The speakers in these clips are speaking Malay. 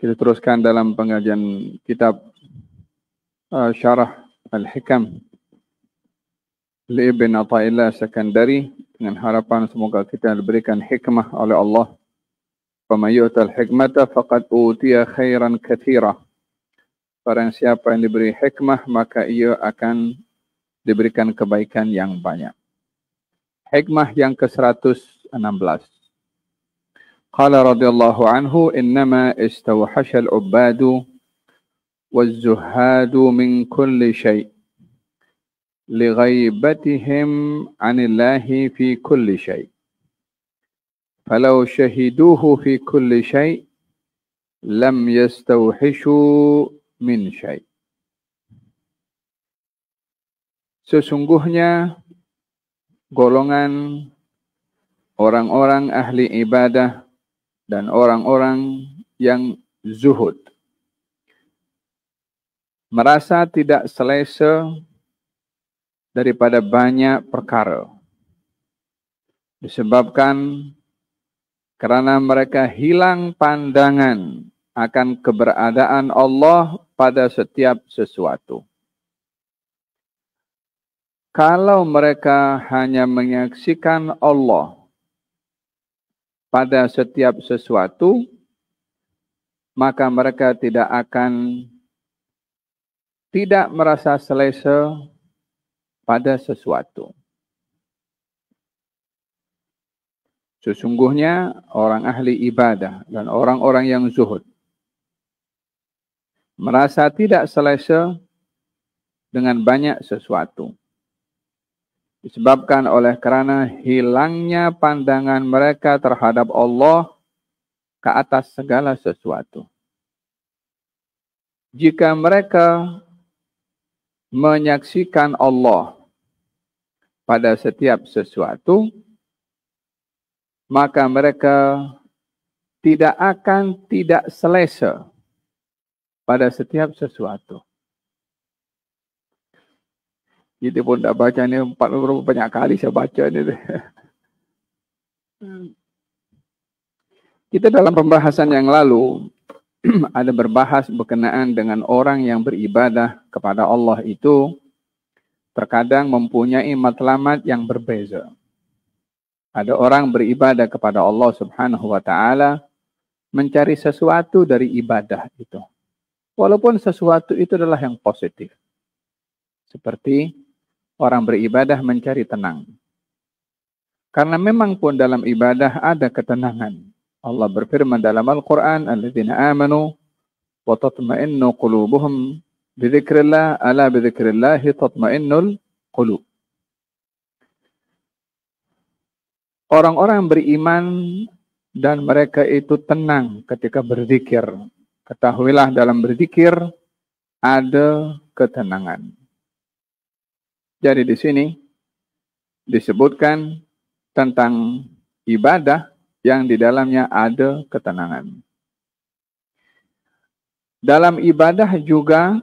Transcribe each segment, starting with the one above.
Kita teruskan dalam pengajian kitab Syarah Al-Hikam Ibn Athaillah Sakandari, dengan harapan semoga kita diberikan hikmah oleh Allah. Faman yu'tal hikmata faqad utiya khairan katsira. Barang siapa yang diberi hikmah, maka ia akan diberikan kebaikan yang banyak. Hikmah yang ke-116. Qala radhiyallahu anhu, innama istawhasha al-ubbadu waz-zuhadu min kulli syai' lighaibatihim 'anillahi fi kulli syai'. Falau syahiduhu fi kulli syai' lam yastawhishu min syai'. Sesungguhnya golongan orang-orang ahli ibadah dan orang-orang yang zuhud merasa tidak selesa daripada banyak perkara, disebabkan karena mereka hilang pandangan akan keberadaan Allah pada setiap sesuatu. Kalau mereka hanya menyaksikan Allah pada setiap sesuatu, maka mereka tidak merasa selesa pada sesuatu. Sesungguhnya orang ahli ibadah dan orang-orang yang zuhud merasa tidak selesa dengan banyak sesuatu, disebabkan karena hilangnya pandangan mereka terhadap Allah ke atas segala sesuatu. Jika mereka menyaksikan Allah pada setiap sesuatu, maka mereka tidak selesa pada setiap sesuatu. Kita pun dah baca ni berapa banyak kali saya baca ni. Kita dalam pembahasan yang lalu ada berbahas berkenaan dengan orang yang beribadah kepada Allah itu terkadang mempunyai matlamat yang berbeza. Ada orang beribadah kepada Allah Subhanahu wa taala mencari sesuatu dari ibadah itu. Walaupun sesuatu itu adalah yang positif. Seperti orang beribadah mencari tenang. Karena memang pun dalam ibadah ada ketenangan. Allah berfirman dalam Al-Quran, alladzina amanu wa tatma'innu qulubuhum bidzikrillah, ala bidzikrillahi tatma'innul qulub. Orang-orang beriman dan mereka itu tenang ketika berzikir. Ketahuilah dalam berzikir ada ketenangan. Jadi di sini disebutkan tentang ibadah yang di dalamnya ada ketenangan. Dalam ibadah juga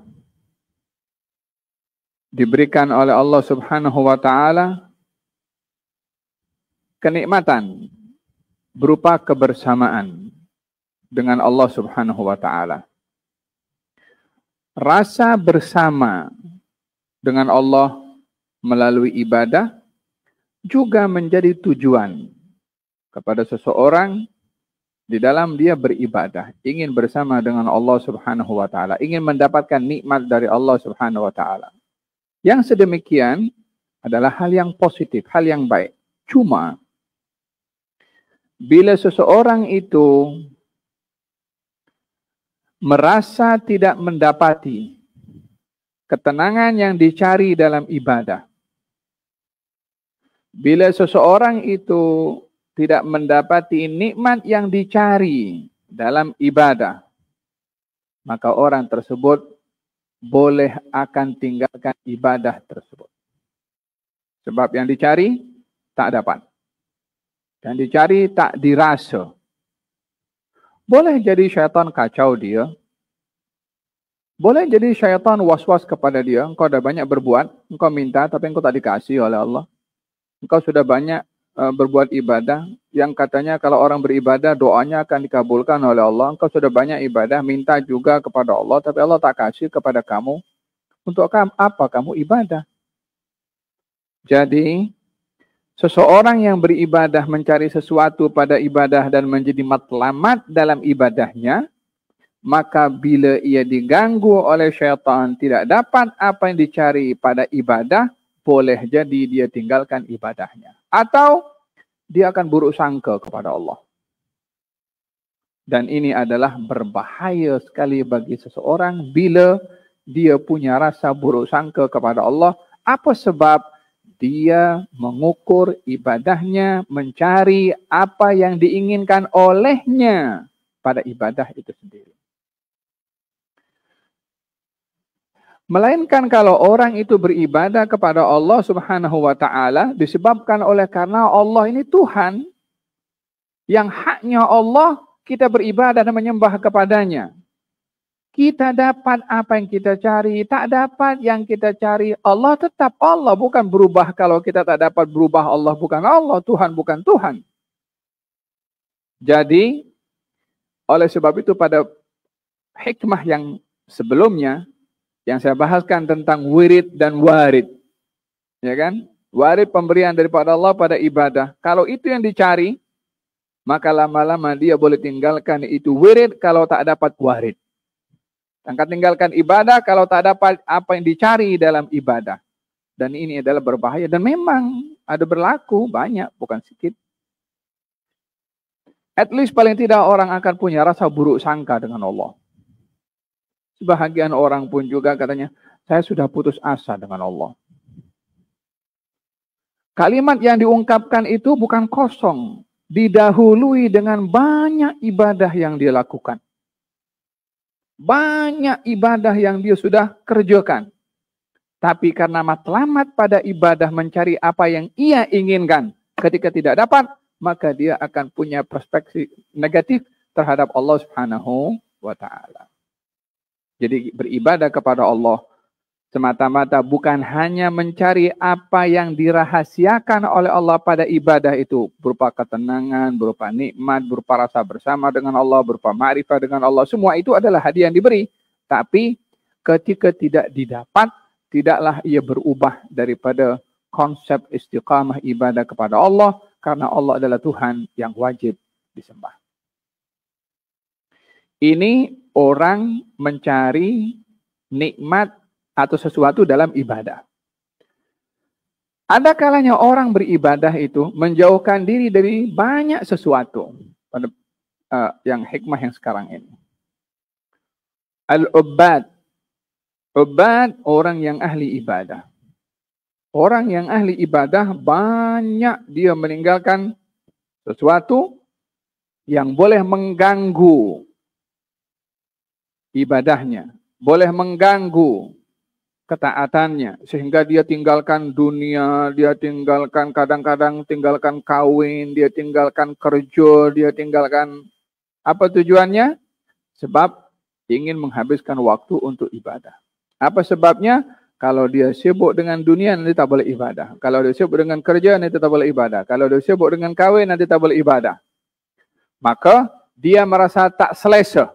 diberikan oleh Allah Subhanahu wa taala kenikmatan berupa kebersamaan dengan Allah Subhanahu wa taala. Rasa bersama dengan Allah melalui ibadah juga menjadi tujuan kepada seseorang di dalam dia beribadah, ingin bersama dengan Allah Subhanahu wa taala, ingin mendapatkan nikmat dari Allah Subhanahu wa taala. Yang sedemikian adalah hal yang positif, hal yang baik. Cuma bila seseorang itu merasa tidak mendapati ketenangan yang dicari dalam ibadah, bila seseorang itu tidak mendapati nikmat yang dicari dalam ibadah, maka orang tersebut boleh akan tinggalkan ibadah tersebut. Sebab yang dicari tak dapat. Yang dicari tak dirasa. Boleh jadi syaitan kacau dia. Boleh jadi syaitan was-was kepada dia. Engkau dah banyak berbuat, engkau minta tapi engkau tak dikasih oleh Allah. Engkau sudah banyak berbuat ibadah yang katanya kalau orang beribadah doanya akan dikabulkan oleh Allah. Engkau sudah banyak ibadah, minta juga kepada Allah, tapi Allah tak kasih kepada kamu. Untuk apa kamu ibadah? Jadi, seseorang yang beribadah mencari sesuatu pada ibadah dan menjadi matlamat dalam ibadahnya, maka bila ia diganggu oleh syaitan, tidak dapat apa yang dicari pada ibadah, boleh jadi dia tinggalkan ibadahnya. Atau dia akan buruk sangka kepada Allah. Dan ini adalah berbahaya sekali bagi seseorang bila dia punya rasa buruk sangka kepada Allah. Apa sebab? Dia mengukur ibadahnya, mencari apa yang diinginkan olehnya pada ibadah itu sendiri. Melainkan kalau orang itu beribadah kepada Allah Subhanahu wa ta'ala disebabkan oleh karena Allah ini Tuhan. Yang haknya Allah kita beribadah dan menyembah kepadanya. Kita dapat apa yang kita cari, tak dapat yang kita cari. Allah tetap Allah, bukan berubah. Kalau kita tak dapat berubah, Allah bukan Allah, Tuhan bukan Tuhan. Jadi, oleh sebab itu pada hikmah yang sebelumnya, yang saya bahaskan tentang wirid dan warid. Ya kan? Warid pemberian daripada Allah pada ibadah. Kalau itu yang dicari, maka lama-lama dia boleh tinggalkan itu wirid kalau tak dapat warid. Angkat tinggalkan ibadah kalau tak dapat apa yang dicari dalam ibadah. Dan ini adalah berbahaya. Dan memang ada berlaku banyak, bukan sedikit. At least paling tidak orang akan punya rasa buruk sangka dengan Allah. Sebahagian orang pun juga katanya, saya sudah putus asa dengan Allah. Kalimat yang diungkapkan itu bukan kosong. Didahului dengan banyak ibadah yang dia lakukan. Banyak ibadah yang dia sudah kerjakan. Tapi karena matlamat pada ibadah mencari apa yang ia inginkan. Ketika tidak dapat, maka dia akan punya perspektif negatif terhadap Allah Subhanahu wa ta'ala. Jadi beribadah kepada Allah semata-mata bukan hanya mencari apa yang dirahasiakan oleh Allah pada ibadah itu. Berupa ketenangan, berupa nikmat, berupa rasa bersama dengan Allah, berupa ma'rifah dengan Allah. Semua itu adalah hadiah yang diberi. Tapi ketika tidak didapat, tidaklah ia berubah daripada konsep istiqamah ibadah kepada Allah. Karena Allah adalah Tuhan yang wajib disembah. Ini orang mencari nikmat atau sesuatu dalam ibadah. Ada kalanya orang beribadah itu menjauhkan diri dari banyak sesuatu. Pada yang hikmah yang sekarang ini. Al-ubbad. Ubbad orang yang ahli ibadah. Orang yang ahli ibadah banyak dia meninggalkan sesuatu yang boleh mengganggu ibadahnya. Boleh mengganggu ketaatannya. Sehingga dia tinggalkan dunia, dia tinggalkan kadang-kadang tinggalkan kawin, dia tinggalkan kerja, dia tinggalkan apa tujuannya? Sebab ingin menghabiskan waktu untuk ibadah. Apa sebabnya? Kalau dia sibuk dengan dunia, nanti tak boleh ibadah. Kalau dia sibuk dengan kerja, nanti tak boleh ibadah. Kalau dia sibuk dengan kawin, nanti tak boleh ibadah. Maka dia merasa tak selesa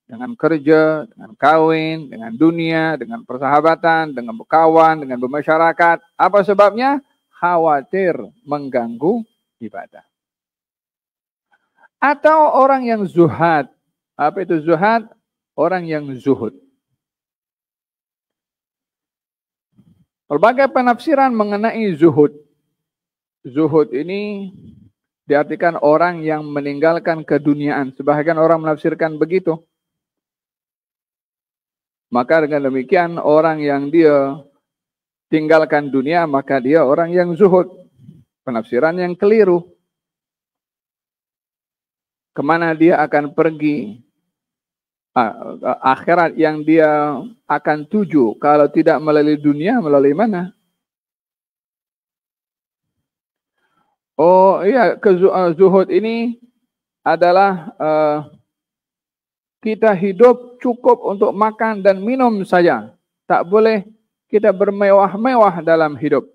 dengan kerja, dengan kawin, dengan dunia, dengan persahabatan, dengan berkawan, dengan bermasyarakat. Apa sebabnya? Khawatir mengganggu ibadah. Atau orang yang zuhad. Apa itu zuhad? Orang yang zuhud. Berbagai penafsiran mengenai zuhud. Zuhud ini diartikan orang yang meninggalkan keduniaan. Sebahagian orang menafsirkan begitu. Maka dengan demikian orang yang dia tinggalkan dunia, maka dia orang yang zuhud. Penafsiran yang keliru. Kemana dia akan pergi? Akhirat yang dia akan tuju. Kalau tidak melalui dunia, melalui mana? Oh iya, zuhud ini adalah kita hidup cukup untuk makan dan minum saja. Tak boleh kita bermewah-mewah dalam hidup.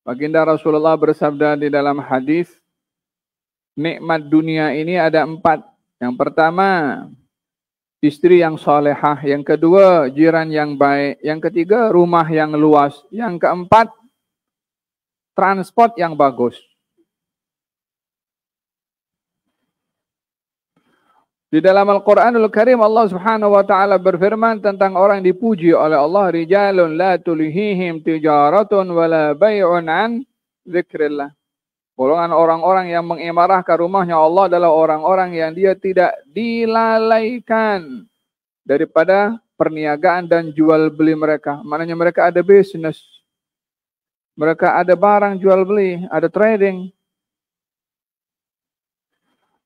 Baginda Rasulullah bersabda di dalam hadis, nikmat dunia ini ada 4. Yang pertama, istri yang solehah. Yang kedua, jiran yang baik. Yang ketiga, rumah yang luas. Yang keempat, transport yang bagus. Di dalam Al-Quranul Karim, Allah Subhanahu wa Ta'ala berfirman tentang orang yang dipuji oleh Allah, rijalun la tulihihim tijaratun wala bay'un an zikrillah. Golongan orang-orang yang mengimarahkan rumahnya Allah adalah orang-orang yang dia tidak dilalaikan daripada perniagaan dan jual beli mereka. Maknanya mereka ada bisnis. Mereka ada barang jual beli, ada trading.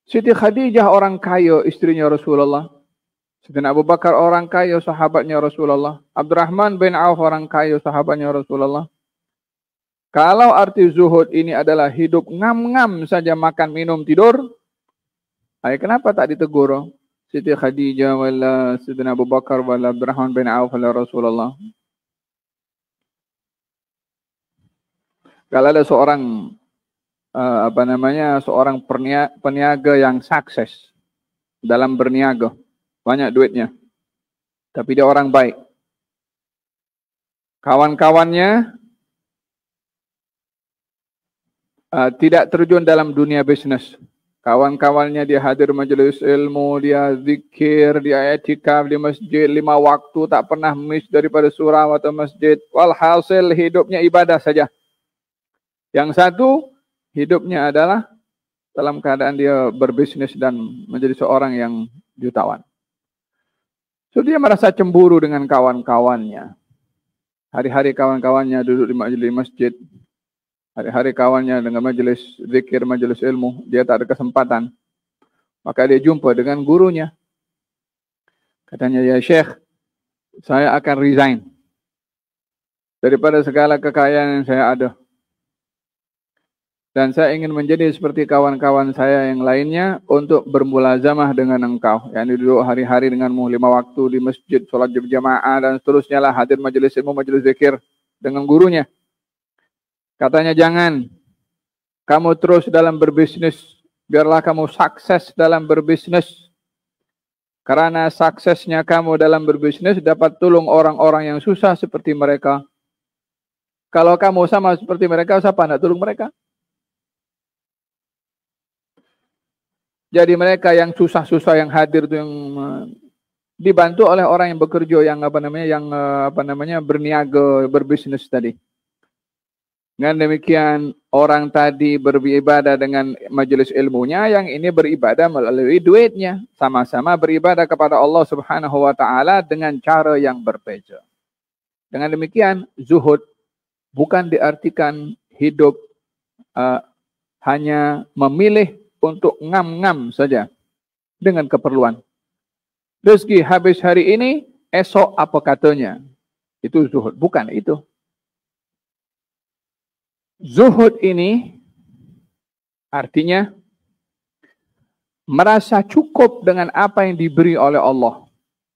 Siti Khadijah orang kaya, istrinya Rasulullah. Sayyidina Abu Bakar orang kaya, sahabatnya Rasulullah. Abdurrahman bin Auf orang kaya, sahabatnya Rasulullah. Kalau arti zuhud ini adalah hidup ngam-ngam saja, makan, minum, tidur, kenapa tak ditegur Siti Khadijah wala Sayyidina Abu Bakar wala Abdurrahman bin Auf wala Rasulullah? Kalau ada seorang seorang peniaga yang sukses dalam berniaga, banyak duitnya, tapi dia orang baik. Kawan-kawannya tidak terjun dalam dunia bisnis. Kawan-kawannya dia hadir majelis ilmu, dia zikir, dia i'tikaf di masjid 5 waktu, tak pernah miss daripada surau atau masjid. Walhasil hidupnya ibadah saja. Yang satu, hidupnya adalah dalam keadaan dia berbisnis dan menjadi seorang yang jutawan. So dia merasa cemburu dengan kawan-kawannya. Hari-hari kawan-kawannya duduk di majelis masjid. Hari-hari kawannya dengan majelis zikir, majelis ilmu. Dia tak ada kesempatan. Maka dia jumpa dengan gurunya. Katanya, ya Syekh, saya akan resign daripada segala kekayaan yang saya ada. Dan saya ingin menjadi seperti kawan-kawan saya yang lainnya untuk bermulazamah dengan engkau. Yang duduk hari-hari denganmu 5 waktu di masjid, sholat berjamaah dan seterusnya lah, hadir majelis ilmu, majelis zikir dengan gurunya. Katanya, jangan. Kamu terus dalam berbisnis. Biarlah kamu sukses dalam berbisnis. Karena suksesnya kamu dalam berbisnis dapat tolong orang-orang yang susah seperti mereka. Kalau kamu sama seperti mereka, siapa nak tolong mereka? Jadi mereka yang susah-susah yang hadir itu yang dibantu oleh orang yang bekerja yang berniaga, berbisnis tadi. Dengan demikian orang tadi beribadah dengan majelis ilmunya, yang ini beribadah melalui duitnya. Sama-sama beribadah kepada Allah Subhanahu wa Ta'ala dengan cara yang berbeza. Dengan demikian zuhud bukan diartikan hidup hanya memilih untuk ngam-ngam saja dengan keperluan. Rezeki habis hari ini, esok apa katanya? Itu zuhud. Bukan itu. Zuhud ini artinya merasa cukup dengan apa yang diberi oleh Allah.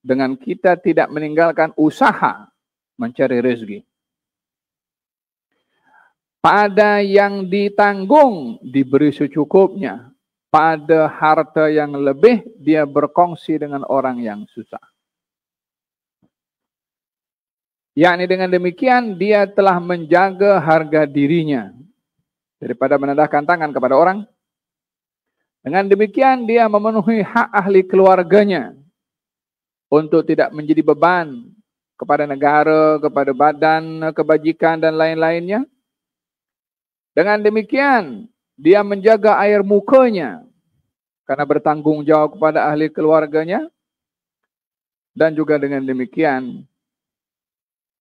Dengan kita tidak meninggalkan usaha mencari rezeki. Pada yang ditanggung diberi secukupnya. Pada harta yang lebih, dia berkongsi dengan orang yang susah. Yakni dengan demikian, dia telah menjaga harga dirinya. Daripada menendahkan tangan kepada orang. Dengan demikian, dia memenuhi hak ahli keluarganya. Untuk tidak menjadi beban kepada negara, kepada badan, kebajikan dan lain-lainnya. Dengan demikian, dia menjaga air mukanya karena bertanggung jawab kepada ahli keluarganya. Dan juga dengan demikian,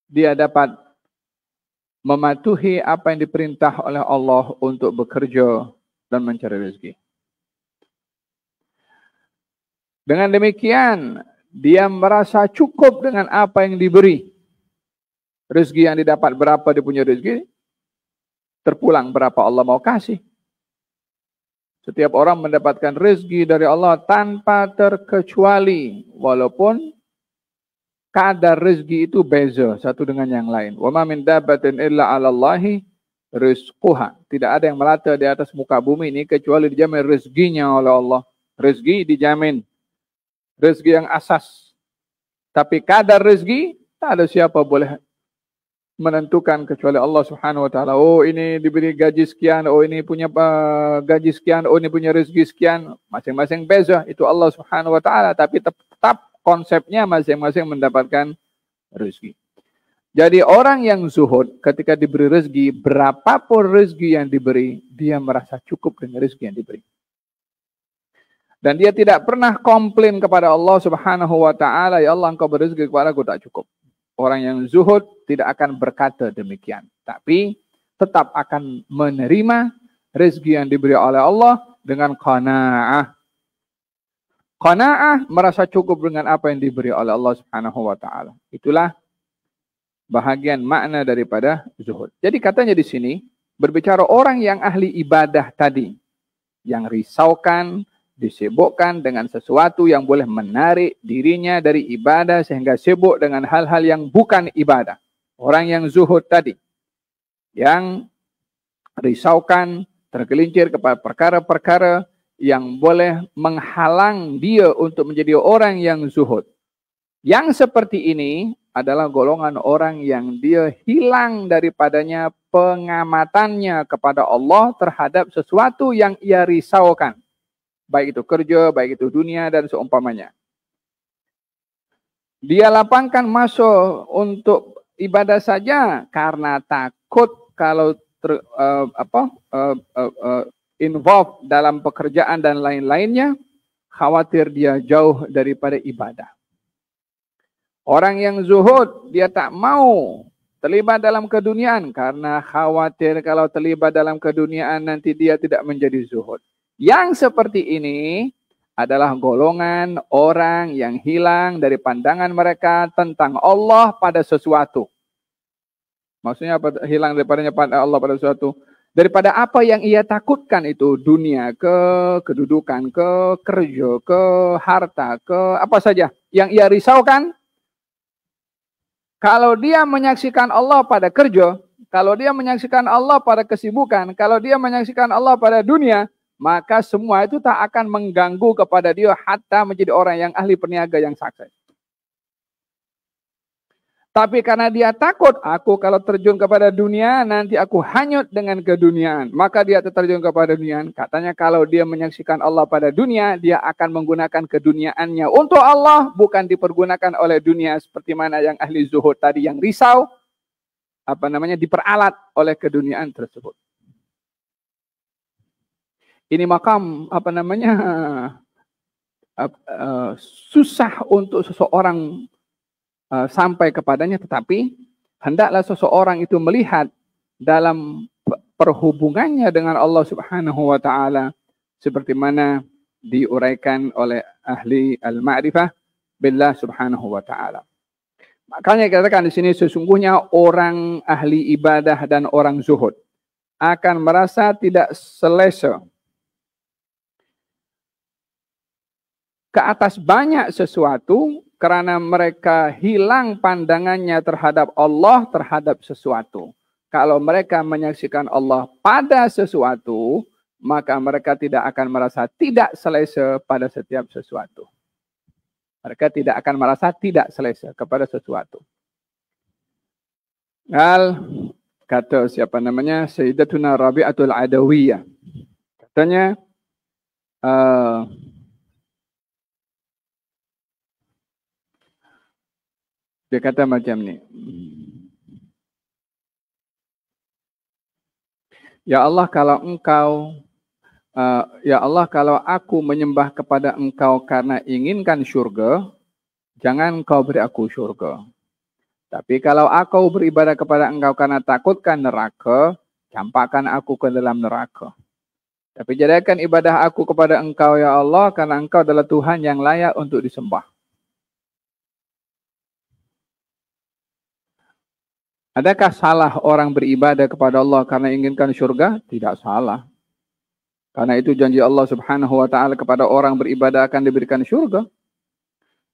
dia dapat mematuhi apa yang diperintah oleh Allah untuk bekerja dan mencari rezeki. Dengan demikian, dia merasa cukup dengan apa yang diberi. Rezeki yang didapat berapa dia punya rezeki, terpulang berapa Allah mau kasih. Setiap orang mendapatkan rezeki dari Allah tanpa terkecuali. Walaupun kadar rezeki itu beza satu dengan yang lain. Wa ma min dabbatin illa 'ala Allahi rizquha. Tidak ada yang melata di atas muka bumi ini kecuali dijamin rezekinya oleh Allah. Rezeki dijamin. Rezeki yang asas. Tapi kadar rezeki, tak ada siapa boleh menentukan kecuali Allah Subhanahu wa taala. Oh, ini diberi gaji sekian, oh ini punya gaji sekian, oh ini punya rezeki sekian. Masing-masing beza, itu Allah Subhanahu wa taala, tapi tetap konsepnya masing-masing mendapatkan rezeki. Jadi orang yang zuhud ketika diberi rezeki, berapapun rezeki yang diberi, dia merasa cukup dengan rezeki yang diberi. Dan dia tidak pernah komplain kepada Allah Subhanahu wa taala, ya Allah engkau beri rezeki kepada aku tak cukup. Orang yang zuhud tidak akan berkata demikian. Tapi tetap akan menerima rezeki yang diberi oleh Allah dengan qanaah. Qanaah merasa cukup dengan apa yang diberi oleh Allah Subhanahu wa taala. Itulah bahagian makna daripada zuhud. Jadi katanya di sini berbicara orang yang ahli ibadah tadi, yang risaukan, disibukkan dengan sesuatu yang boleh menarik dirinya dari ibadah sehingga sibuk dengan hal-hal yang bukan ibadah. Orang yang zuhud tadi, yang risaukan, tergelincir kepada perkara-perkara yang boleh menghalang dia untuk menjadi orang yang zuhud. Yang seperti ini adalah golongan orang yang dia hilang daripadanya pengamatannya kepada Allah terhadap sesuatu yang ia risaukan. Baik itu kerja, baik itu dunia dan seumpamanya. Dia lapangkan masa untuk ibadah saja karena takut kalau involve dalam pekerjaan dan lain-lainnya, khawatir dia jauh daripada ibadah. Orang yang zuhud, dia tak mau terlibat dalam keduniaan karena khawatir kalau terlibat dalam keduniaan nanti dia tidak menjadi zuhud. Yang seperti ini adalah golongan orang yang hilang dari pandangan mereka tentang Allah pada sesuatu. Maksudnya apa? Hilang daripadanya Allah pada sesuatu. Daripada apa yang ia takutkan itu, dunia, ke kedudukan, ke kerja, ke harta, ke apa saja. Yang ia risaukan, kalau dia menyaksikan Allah pada kerja, kalau dia menyaksikan Allah pada kesibukan, kalau dia menyaksikan Allah pada dunia, maka semua itu tak akan mengganggu kepada dia hatta menjadi orang yang ahli perniaga yang sukses. Tapi karena dia takut, aku kalau terjun kepada dunia, nanti aku hanyut dengan keduniaan. Maka dia terjun kepada dunia. Katanya kalau dia menyaksikan Allah pada dunia, dia akan menggunakan keduniaannya untuk Allah, bukan dipergunakan oleh dunia seperti mana yang ahli zuhud tadi yang risau, diperalat oleh keduniaan tersebut. Ini makam susah untuk seseorang sampai kepadanya, tetapi hendaklah seseorang itu melihat dalam perhubungannya dengan Allah Subhanahu wa taala seperti mana diuraikan oleh ahli al-ma'rifah billah Subhanahu wa taala. Makanya dikatakan di sini sesungguhnya orang ahli ibadah dan orang zuhud akan merasa tidak selesa ke atas banyak sesuatu karena mereka hilang pandangannya terhadap Allah terhadap sesuatu. Kalau mereka menyaksikan Allah pada sesuatu, maka mereka tidak akan merasa tidak selesa pada setiap sesuatu. Mereka tidak akan merasa tidak selesa kepada sesuatu. Kata Sayyidatuna Rabi'atul Adawiyah. Katanya, dia kata macam ni. Ya Allah, kalau aku menyembah kepada engkau karena inginkan syurga, jangan engkau beri aku syurga. Tapi kalau aku beribadah kepada engkau karena takutkan neraka, campakkan aku ke dalam neraka. Tapi jadikan ibadah aku kepada engkau ya Allah, karena engkau adalah Tuhan yang layak untuk disembah. Adakah salah orang beribadah kepada Allah karena inginkan syurga? Tidak salah. Karena itu janji Allah Subhanahu wa taala kepada orang beribadah akan diberikan syurga.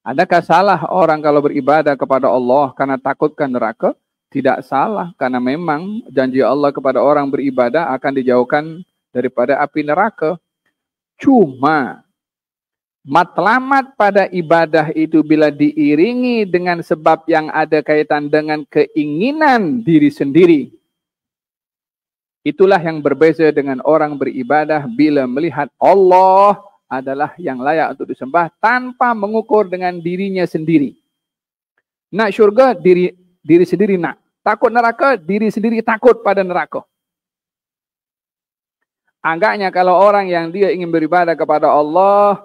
Adakah salah orang kalau beribadah kepada Allah karena takutkan neraka? Tidak salah, karena memang janji Allah kepada orang beribadah akan dijauhkan daripada api neraka. Cuma matlamat pada ibadah itu bila diiringi dengan sebab yang ada kaitan dengan keinginan diri sendiri, itulah yang berbeza dengan orang beribadah bila melihat Allah adalah yang layak untuk disembah tanpa mengukur dengan dirinya sendiri. Nak syurga, diri sendiri nak. Takut neraka, diri sendiri takut pada neraka. Agaknya kalau orang yang dia ingin beribadah kepada Allah,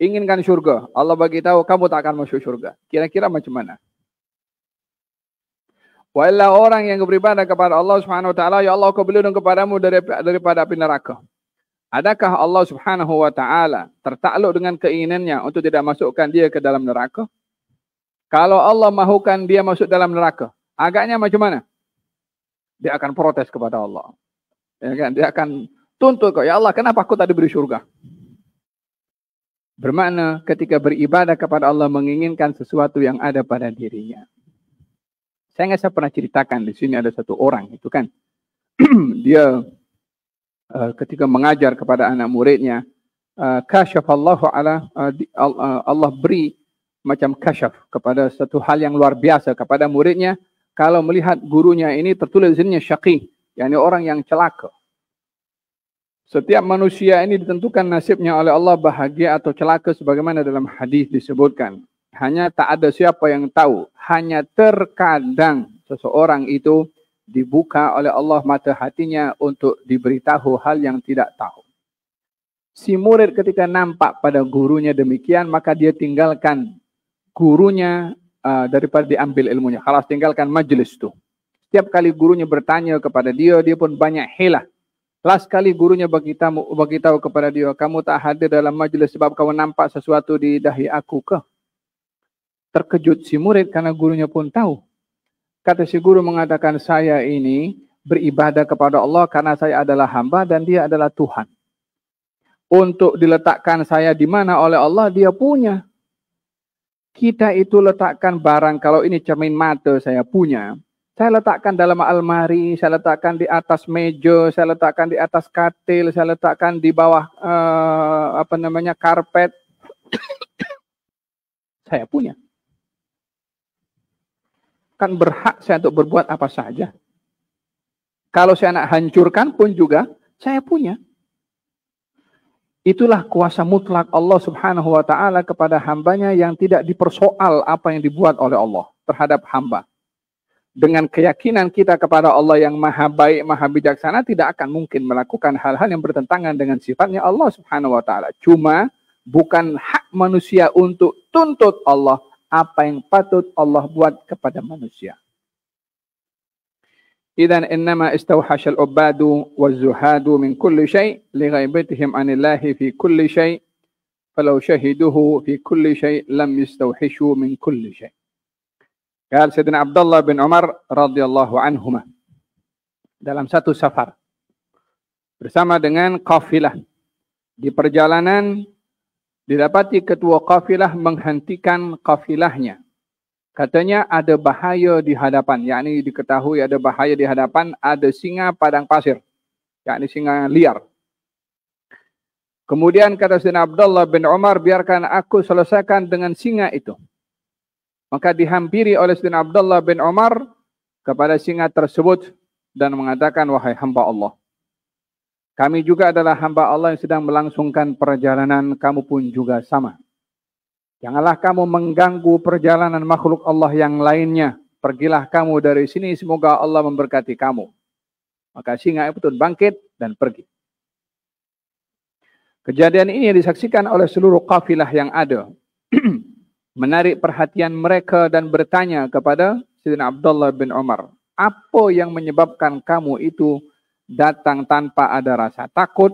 inginkan syurga, Allah bagi tahu kamu tak akan masuk syurga. Kira-kira macam mana? Wala orang yang beribadah kepada Allah Subhanahu wa taala, ya Allah, aku berlindung kepadamu daripada api neraka. Adakah Allah Subhanahu wa taala tertakluk dengan keinginannya untuk tidak masukkan dia ke dalam neraka? Kalau Allah mahukan dia masuk dalam neraka, agaknya macam mana? Dia akan protes kepada Allah. Ya kan? Dia akan tuntut kau, ya Allah, kenapa aku tak diberi syurga? Bermakna ketika beribadah kepada Allah menginginkan sesuatu yang ada pada dirinya. Saya nggak pernah ceritakan di sini ada satu orang itu kan, dia ketika mengajar kepada anak muridnya, kasyafallahu ala, Allah beri macam kasyaf kepada satu hal yang luar biasa kepada muridnya. Kalau melihat gurunya ini tertulis di sini syaqi, yakni orang yang celaka. Setiap manusia ini ditentukan nasibnya oleh Allah bahagia atau celaka sebagaimana dalam hadis disebutkan. Hanya tak ada siapa yang tahu. Hanya terkadang seseorang itu dibuka oleh Allah mata hatinya untuk diberitahu hal yang tidak tahu. Si murid ketika nampak pada gurunya demikian, maka dia tinggalkan gurunya daripada diambil ilmunya. Kalau tinggalkan majlis itu. Setiap kali gurunya bertanya kepada dia, dia pun banyak hilah. Last kali gurunya bagi tahu kepada dia, kamu tak hadir dalam majlis sebab kamu nampak sesuatu di dahi aku ke? Terkejut si murid karena gurunya pun tahu. Kata si guru mengatakan, saya ini beribadah kepada Allah karena saya adalah hamba dan dia adalah Tuhan. Untuk diletakkan saya di mana oleh Allah, dia punya. Kita itu letakkan barang, kalau ini cermin mata saya punya. Saya letakkan dalam almari, saya letakkan di atas meja, saya letakkan di atas katil, saya letakkan di bawah karpet. Saya punya. Kan berhak saya untuk berbuat apa saja. Kalau saya nak hancurkan pun juga, saya punya. Itulah kuasa mutlak Allah Subhanahu wa taala kepada hambanya yang tidak dipersoal apa yang dibuat oleh Allah terhadap hamba. Dengan keyakinan kita kepada Allah yang maha baik, maha bijaksana, tidak akan mungkin melakukan hal-hal yang bertentangan dengan sifatnya Allah Subhanahu wa taala. Cuma bukan hak manusia untuk tuntut Allah apa yang patut Allah buat kepada manusia. Idzan innama istawhashal ubadu waz-zuhadu min kulli syai' li ghaibatihim 'anillahi fi kulli syai' falau syahiduhu fi kulli syai' lam yastawhishu min kulli syai'. Kata Sayyidina Abdullah bin Umar radhiyallahu anhuma dalam satu safar bersama dengan kafilah di perjalanan, didapati ketua kafilah menghentikan kafilahnya. Katanya ada bahaya di hadapan, yakni diketahui ada bahaya di hadapan, ada singa padang pasir, yakni singa liar. Kemudian kata Sayyidina Abdullah bin Umar, biarkan aku selesaikan dengan singa itu. Maka dihampiri oleh Sayyidina Abdullah bin Umar kepada singa tersebut dan mengatakan, wahai hamba Allah, kami juga adalah hamba Allah yang sedang melangsungkan perjalanan, kamu pun juga sama. Janganlah kamu mengganggu perjalanan makhluk Allah yang lainnya. Pergilah kamu dari sini, semoga Allah memberkati kamu. Maka singa itu pun bangkit dan pergi. Kejadian ini disaksikan oleh seluruh kafilah yang ada. Menarik perhatian mereka dan bertanya kepada Sayyidina Abdullah bin Umar, apa yang menyebabkan kamu itu datang tanpa ada rasa takut,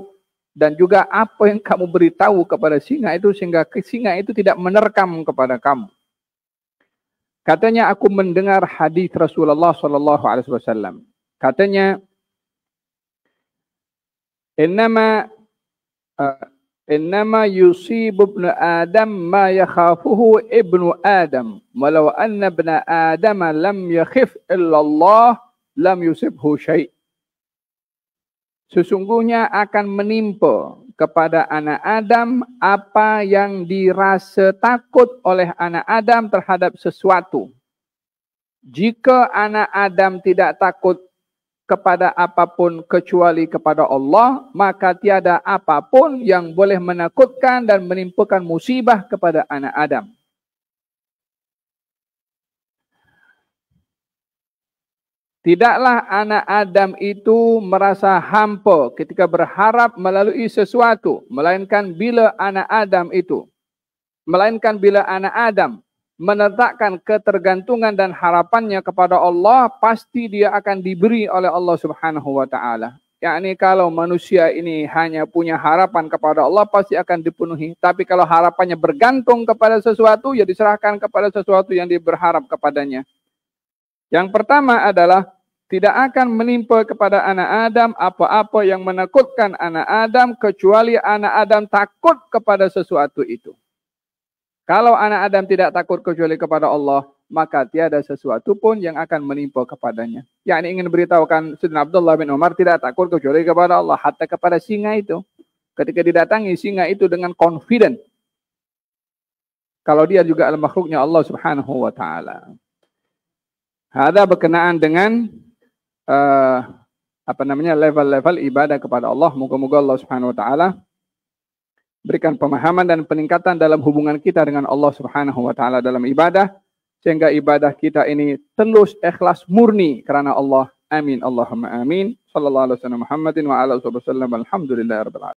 dan juga apa yang kamu beritahu kepada singa itu sehingga singa itu tidak menerkam kepada kamu. Katanya, aku mendengar hadis Rasulullah sallallahu alaihi wasallam. Katanya, innama Innama yusibu ibnu Adam ma yakhafuhu ibnu Adam. Walau anna ibna Adam lam yakhif illallah lam yusibhu syai'. Sesungguhnya akan menimpa kepada anak Adam apa yang dirasa takut oleh anak Adam terhadap sesuatu. Jika anak Adam tidak takut kepada apapun kecuali kepada Allah, maka tiada apapun yang boleh menakutkan dan menimpakan musibah kepada anak Adam. Tidaklah anak Adam itu merasa hampa ketika berharap melalui sesuatu, melainkan bila anak Adam meletakkan ketergantungan dan harapannya kepada Allah, pasti dia akan diberi oleh Allah Subhanahu wa taala. Yakni kalau manusia ini hanya punya harapan kepada Allah, pasti akan dipenuhi. Tapi kalau harapannya bergantung kepada sesuatu, ya diserahkan kepada sesuatu yang dia berharap kepadanya. Yang pertama adalah tidak akan menimpa kepada anak Adam apa-apa yang menakutkan anak Adam kecuali anak Adam takut kepada sesuatu itu. Kalau anak Adam tidak takut kecuali kepada Allah, maka tiada sesuatu pun yang akan menimpa kepadanya. Yang ingin beritahukan Sayyidina Abdullah bin Umar tidak takut kecuali kepada Allah, hatta kepada singa itu. Ketika didatangi singa itu dengan confident, kalau dia juga al-makhluknya Allah Subhanahu wa taala. Ada berkenaan dengan level-level ibadah kepada Allah. Moga-moga Allah Subhanahu wa taala berikan pemahaman dan peningkatan dalam hubungan kita dengan Allah Subhanahu wa taala dalam ibadah, sehingga ibadah kita ini tulus, ikhlas, murni karena Allah. Amin Allahumma amin. Sallallahu alaihi wasallam Muhammadin wa ala alihi wasallam. Alhamdulillahirabbil alamin.